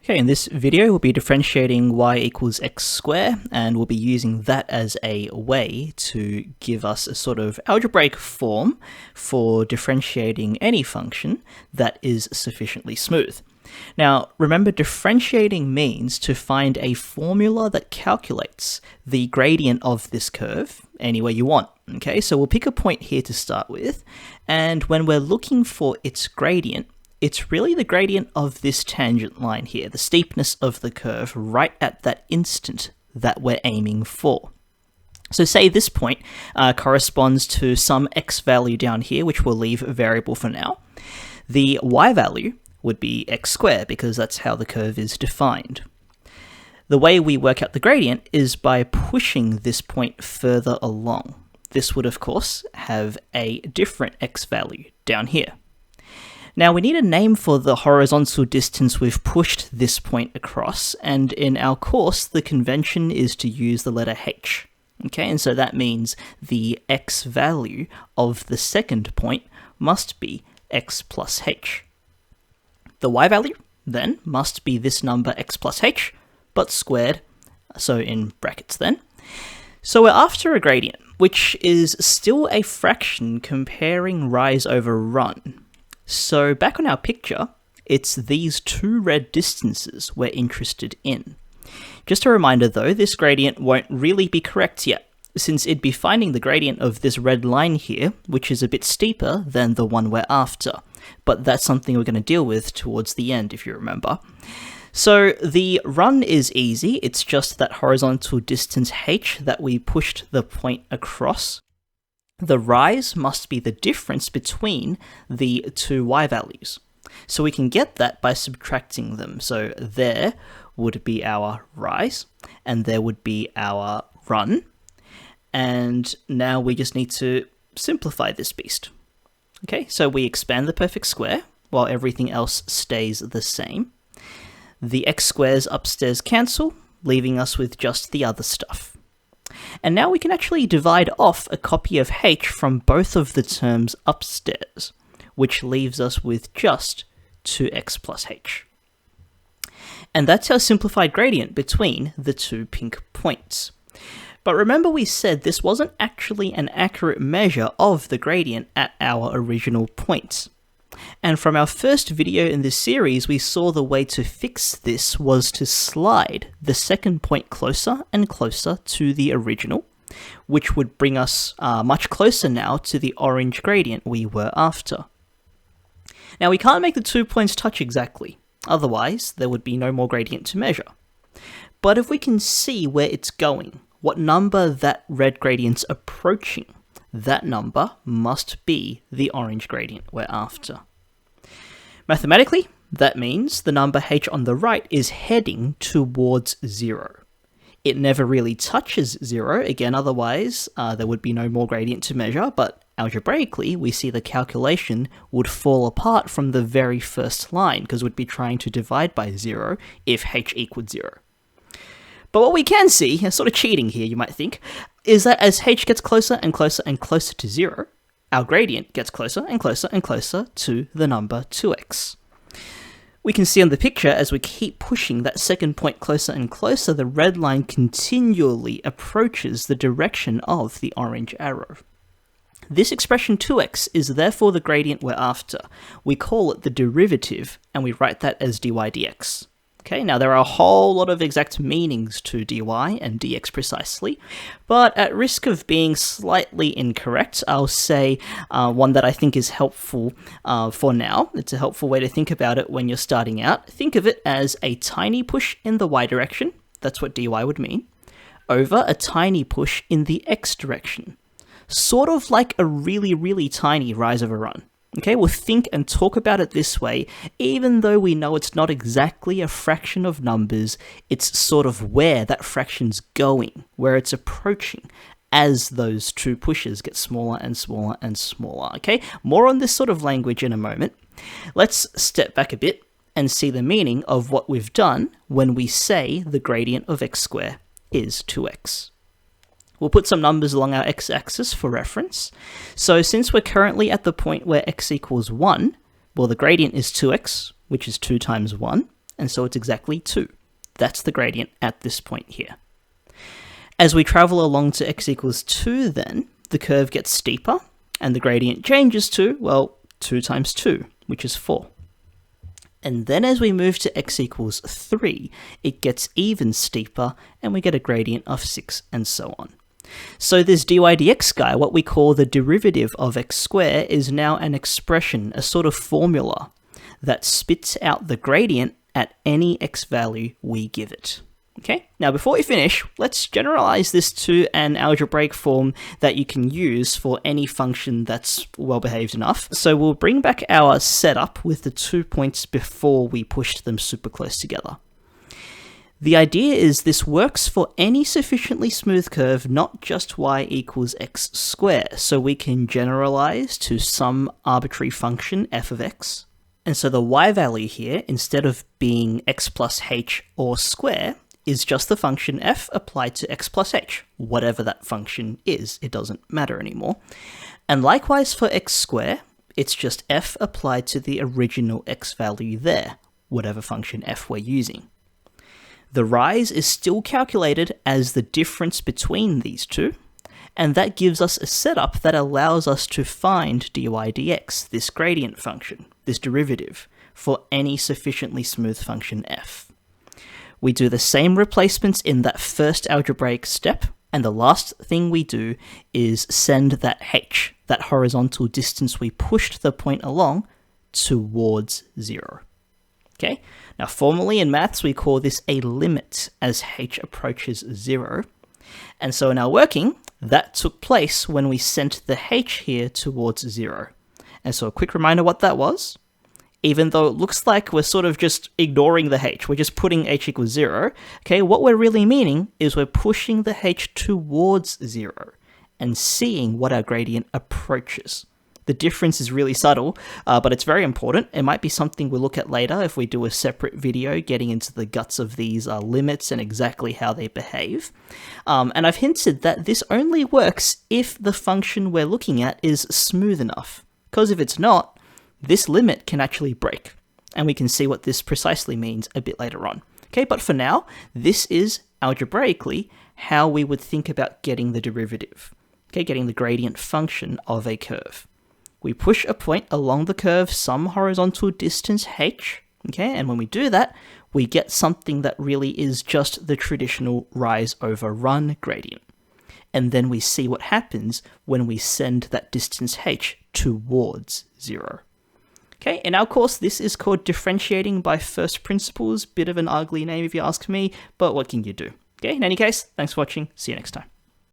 Okay, in this video we'll be differentiating y equals x squared, and we'll be using that as a way to give us a sort of algebraic form for differentiating any function that is sufficiently smooth. Now, remember, differentiating means to find a formula that calculates the gradient of this curve any way you want. Okay, so we'll pick a point here to start with, and when we're looking for its gradient, it's really the gradient of this tangent line here, the steepness of the curve right at that instant that we're aiming for. So say this point corresponds to some x value down here, which we'll leave a variable for now. The y value would be x squared because that's how the curve is defined. The way we work out the gradient is by pushing this point further along. This would, of course, have a different x value down here. Now we need a name for the horizontal distance we've pushed this point across, and in our course the convention is to use the letter h. Okay, and so that means the x value of the second point must be x plus h. The y value then must be this number x plus h, but squared, so in brackets then. So we're after a gradient, which is still a fraction comparing rise over run. So back on our picture, it's these two red distances we're interested in. Just a reminder though, this gradient won't really be correct yet, since it'd be finding the gradient of this red line here, which is a bit steeper than the one we're after. But that's something we're going to deal with towards the end, if you remember. So the run is easy, it's just that horizontal distance h that we pushed the point across. The rise must be the difference between the two y values. So we can get that by subtracting them. So there would be our rise, and there would be our run. And now we just need to simplify this beast. Okay, so we expand the perfect square while everything else stays the same. The x squares upstairs cancel, leaving us with just the other stuff. And now we can actually divide off a copy of h from both of the terms upstairs, which leaves us with just 2x plus h. And that's our simplified gradient between the two pink points. But remember we said this wasn't actually an accurate measure of the gradient at our original points. And from our first video in this series, we saw the way to fix this was to slide the second point closer and closer to the original, which would bring us much closer now to the orange gradient we were after. Now we can't make the 2 points touch exactly, otherwise there would be no more gradient to measure. But if we can see where it's going, what number that red gradient's approaching, that number must be the orange gradient we're after. Mathematically, that means the number h on the right is heading towards 0. It never really touches 0, again otherwise there would be no more gradient to measure, but algebraically we see the calculation would fall apart from the very first line because we'd be trying to divide by 0 if h equaled 0. But what we can see, sort of cheating here you might think, is that as h gets closer and closer and closer to 0, our gradient gets closer and closer and closer to the number 2x. We can see on the picture as we keep pushing that second point closer and closer, the red line continually approaches the direction of the orange arrow. This expression 2x is therefore the gradient we're after. We call it the derivative and we write that as dy dx. Okay, now there are a whole lot of exact meanings to dy and dx precisely, but at risk of being slightly incorrect, I'll say one that I think is helpful for now. It's a helpful way to think about it when you're starting out. Think of it as a tiny push in the y direction, that's what dy would mean, over a tiny push in the x direction. Sort of like a really, really tiny rise over run. Okay, we'll think and talk about it this way, even though we know it's not exactly a fraction of numbers, it's sort of where that fraction's going, where it's approaching as those two pushes get smaller and smaller and smaller. Okay, more on this sort of language in a moment. Let's step back a bit and see the meaning of what we've done when we say the gradient of x squared is 2x. We'll put some numbers along our x-axis for reference. So since we're currently at the point where x equals 1, well, the gradient is 2x, which is 2 times 1, and so it's exactly 2. That's the gradient at this point here. As we travel along to x equals 2 then, the curve gets steeper, and the gradient changes to, well, 2 times 2, which is 4. And then as we move to x equals 3, it gets even steeper, and we get a gradient of 6, and so on. So this dy dx guy, what we call the derivative of x squared, is now an expression, a sort of formula, that spits out the gradient at any x value we give it. Okay, now before we finish, let's generalize this to an algebraic form that you can use for any function that's well behaved enough. So we'll bring back our setup with the 2 points before we pushed them super close together. The idea is this works for any sufficiently smooth curve, not just y equals x squared. So we can generalize to some arbitrary function f of x. And so the y value here, instead of being x plus h or square, is just the function f applied to x plus h, whatever that function is. It doesn't matter anymore. And likewise for x squared, it's just f applied to the original x value there, whatever function f we're using. The rise is still calculated as the difference between these two, and that gives us a setup that allows us to find dy dx, this gradient function, this derivative, for any sufficiently smooth function f. We do the same replacements in that first algebraic step, and the last thing we do is send that h, that horizontal distance we pushed the point along, towards 0. Okay, now formally in maths we call this a limit as h approaches 0, and so in our working, that took place when we sent the h here towards 0. And so a quick reminder what that was. Even though it looks like we're sort of just ignoring the h, we're just putting h equals 0, okay, what we're really meaning is we're pushing the h towards 0 and seeing what our gradient approaches. The difference is really subtle, but it's very important. It might be something we'll look at later if we do a separate video getting into the guts of these limits and exactly how they behave. And I've hinted that this only works if the function we're looking at is smooth enough, because if it's not, this limit can actually break, and we can see what this precisely means a bit later on. Okay, but for now, this is algebraically how we would think about getting the derivative, okay, getting the gradient function of a curve. We push a point along the curve some horizontal distance h, okay, and when we do that, we get something that really is just the traditional rise over run gradient. And then we see what happens when we send that distance h towards 0. Okay, in our course, this is called differentiating by first principles. Bit of an ugly name if you ask me, but what can you do? Okay, in any case, thanks for watching. See you next time.